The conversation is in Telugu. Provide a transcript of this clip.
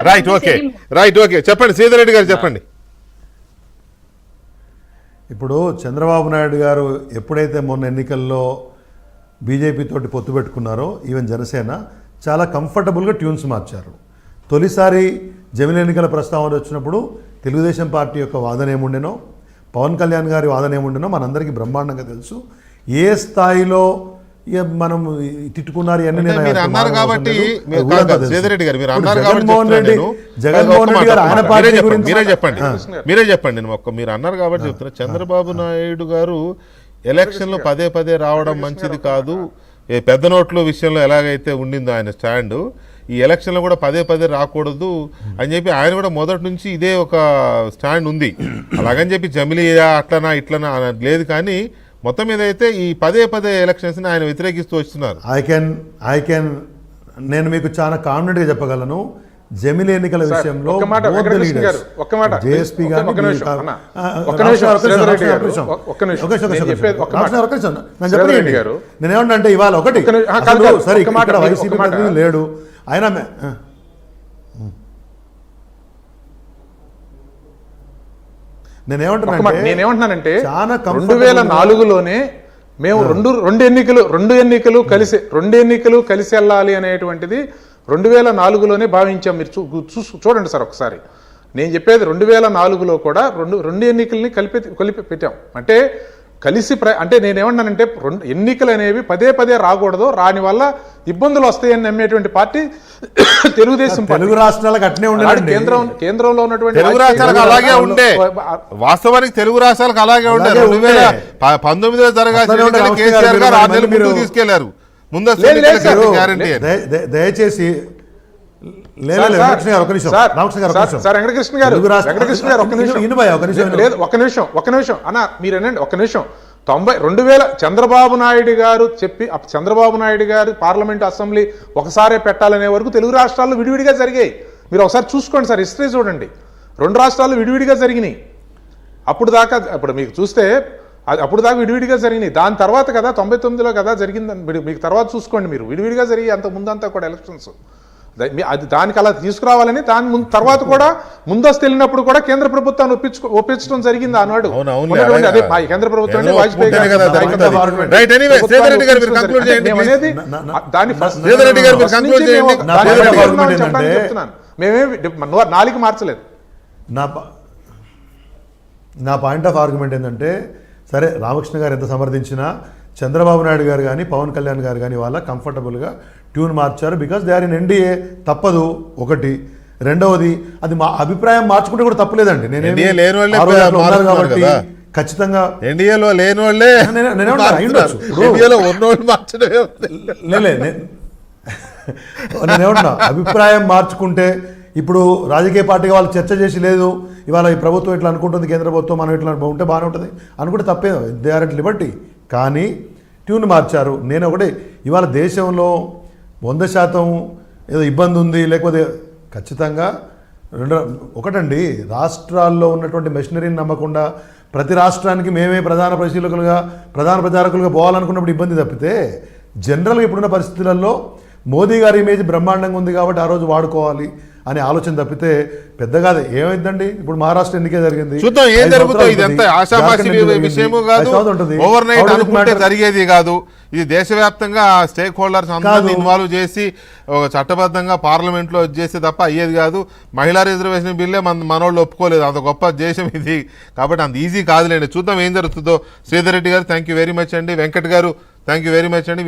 రైట్ ఓకే చెప్పండి శ్రీధర్ రెడ్డి గారు చెప్పండి. ఇప్పుడు చంద్రబాబు నాయుడు గారు ఎప్పుడైతే మొన్న ఎన్నికల్లో బీజేపీ తోటి పొత్తు పెట్టుకున్నారో ఈవెన్ జనసేన చాలా కంఫర్టబుల్గా ట్యూన్స్ మార్చారు. తొలిసారి జమిలి ఎన్నికల ప్రస్తావన వచ్చినప్పుడు తెలుగుదేశం పార్టీ యొక్క వాదన ఏముండెనో, పవన్ కళ్యాణ్ గారి వాదన ఏముండెనో మనందరికీ బ్రహ్మాండంగా తెలుసు. ఏ స్థాయిలో మనం తిట్టుకున్నారు అన్నీ జగన్మోహన్ రెడ్డి గారు ఆయన పార్టీ గురించి మీరే చెప్పండి. మీరు అన్నారు కాబట్టి చెప్తున్నా, చంద్రబాబు నాయుడు గారు ఎలక్షన్లో పదే పదే రావడం మంచిది కాదు, పెద్ద నోట్ల విషయంలో ఎలాగైతే ఉండిందో ఆయన స్టాండ్, ఈ ఎలక్షన్లో కూడా పదే పదే రాకూడదు అని చెప్పి ఆయన కూడా మొదటి నుంచి ఇదే ఒక స్టాండ్ ఉంది. అలాగని చెప్పి జమిలియా అట్లనా ఇట్లనా లేదు, కానీ మొత్తం మీద అయితే ఈ పదే పదే ఎలక్షన్స్ ఆయన వ్యతిరేకిస్తూ వస్తున్నారు. నేను మీకు చాలా కాన్ఫిడెంట్గా చెప్పగలను, జమిలి ఎన్నికల విషయంలో జేఎస్పీ గారు నేనేమన్నా అంటే ఇవాళ ఒకటి సరే ఇక్కడ వైసీపీ ప్రతినిధి లేడు ఆయన నేనేమంటున్నానంటే 2004లోనే మేము రెండు ఎన్నికలు కలిసి వెళ్ళాలి అనేటువంటిది 2004లోనే భావించాం. మీరు చూడండి సార్ ఒకసారి, నేను చెప్పేది 2004లో కూడా రెండు ఎన్నికల్ని కలిపి పెట్టాం. అంటే కలిసి అంటే నేనేమన్నానంటే ఎన్నికలు అనేవి పదే పదే రాకూడదు, రాని వల్ల ఇబ్బందులు వస్తాయని నమ్మేటువంటి పార్టీ తెలుగుదేశం. తెలుగు రాష్ట్రాలకు అట్నే ఉండాలి, కేంద్రంలో ఉన్నటువంటి తెలుగు రాష్ట్రాలకు అలాగే ఉండే, వాస్తవానికి తెలుగు రాష్ట్రాలకు అలాగే ఉండే. 2019లో జరగాల్సిన కేసీఆర్ గారు 6 నెలలు ముందుకు తీసుకెళ్లారు. దయచేసి ఒక్క నిమిషం అన్న మీరేనండి, ఒక్క నిమిషం. 2000 చంద్రబాబు నాయుడు గారు చెప్పి, చంద్రబాబు నాయుడు గారు పార్లమెంట్ అసెంబ్లీ ఒకసారే పెట్టాలనే వరకు తెలుగు రాష్ట్రాల్లో విడివిడిగా జరిగాయి. మీరు ఒకసారి చూసుకోండి సార్, హిస్టరీ చూడండి. 2 రాష్ట్రాలు విడివిడిగా జరిగినాయి. అప్పుడు దాకా ఇప్పుడు మీకు చూస్తే అప్పుడు దాకా విడివిడిగా జరిగినాయి. దాని తర్వాత కదా 99లో కదా జరిగిందని మీకు తర్వాత చూసుకోండి. మీరు విడివిడిగా జరిగి అంత ముందంతా కూడా ఎలక్షన్స్ అది దానికి అలా తీసుకురావాలని దాని తర్వాత కూడా ముందస్తు వెళ్ళినప్పుడు కూడా కేంద్ర ప్రభుత్వాన్ని ఒప్పించడం జరిగింది ఆనాడు. అదే కేంద్ర ప్రభుత్వాన్ని వాజ్పేయి చెప్తున్నాను, మేమేమి 4 మార్చలేదు. నా పాయింట్ ఆఫ్ ఆర్గ్యుమెంట్ ఏంటంటే, సరే రామకృష్ణ గారు ఎంత సమర్థించినా చంద్రబాబు నాయుడు గారు కానీ పవన్ కళ్యాణ్ గారు కానీ వాళ్ళ కంఫర్టబుల్గా ట్యూన్ మార్చారు. Because they are in NDA, తప్పదు ఒకటి. రెండవది, అది మా అభిప్రాయం మార్చుకుంటే కూడా తప్పలేదండి. కాబట్టి ఖచ్చితంగా ఎన్డీఏలో లేని వాళ్ళే నేనేమన్నా అభిప్రాయం మార్చుకుంటే, ఇప్పుడు రాజకీయ పార్టీగా వాళ్ళు చర్చ చేసి లేదు ఇవాళ ఈ ప్రభుత్వం ఇట్లా అనుకుంటుంది, కేంద్ర ప్రభుత్వం మనం ఇట్లా ఉంటే బాగానే ఉంటుంది అనుకుంటే తప్పే, దే ఆర్ ఎట్ లిబర్టీ. కానీ ట్యూన్ మార్చారు. నేను ఒకటి, ఇవాళ దేశంలో 100% ఏదో ఇబ్బంది ఉంది, లేకపోతే ఖచ్చితంగా ఒకటండి, రాష్ట్రాల్లో ఉన్నటువంటి మెషినరీని నమ్మకుండా ప్రతి రాష్ట్రానికి మేమే ప్రధాన ప్రచారకులుగా పోవాలనుకున్నప్పుడు ఇబ్బంది తప్పితే, జనరల్గా ఇప్పుడున్న పరిస్థితులలో మోదీ గారి ఇమేజ్ బ్రహ్మాండంగా ఉంది కాబట్టి ఆ రోజు వాడుకోవాలి అనే ఆలోచన తప్పితే పెద్దగా ఏమైందండి. ఇప్పుడు మహారాష్ట్ర ఎన్నికే జరిగింది, చూద్దాం ఏం జరుగుతుందో. ఇదంతా ఆశామాషి విషయము కాదు, ఓవర్ నైట్ అనుకుంటే జరిగేది కాదు. ఇది దేశవ్యాప్తంగా స్టేక్ హోల్డర్స్ అందరినీ ఇన్వాల్వ్ చేసి చట్టబద్ధంగా పార్లమెంట్లో చేస్తే తప్ప అయ్యేది కాదు. మహిళా రిజర్వేషన్ బిల్లే మనోళ్ళు ఒప్పుకోలేదు, అంత గొప్ప దేశం ఇది. కాబట్టి అంత ఈజీ కాదులేండి. చూద్దాం ఏం జరుగుతుందో. శ్రీధర్ రెడ్డి గారు థ్యాంక్ యూ వెరీ మచ్ అండి. వెంకట్ గారు థ్యాంక్ యూ వెరీ మచ్ అండి.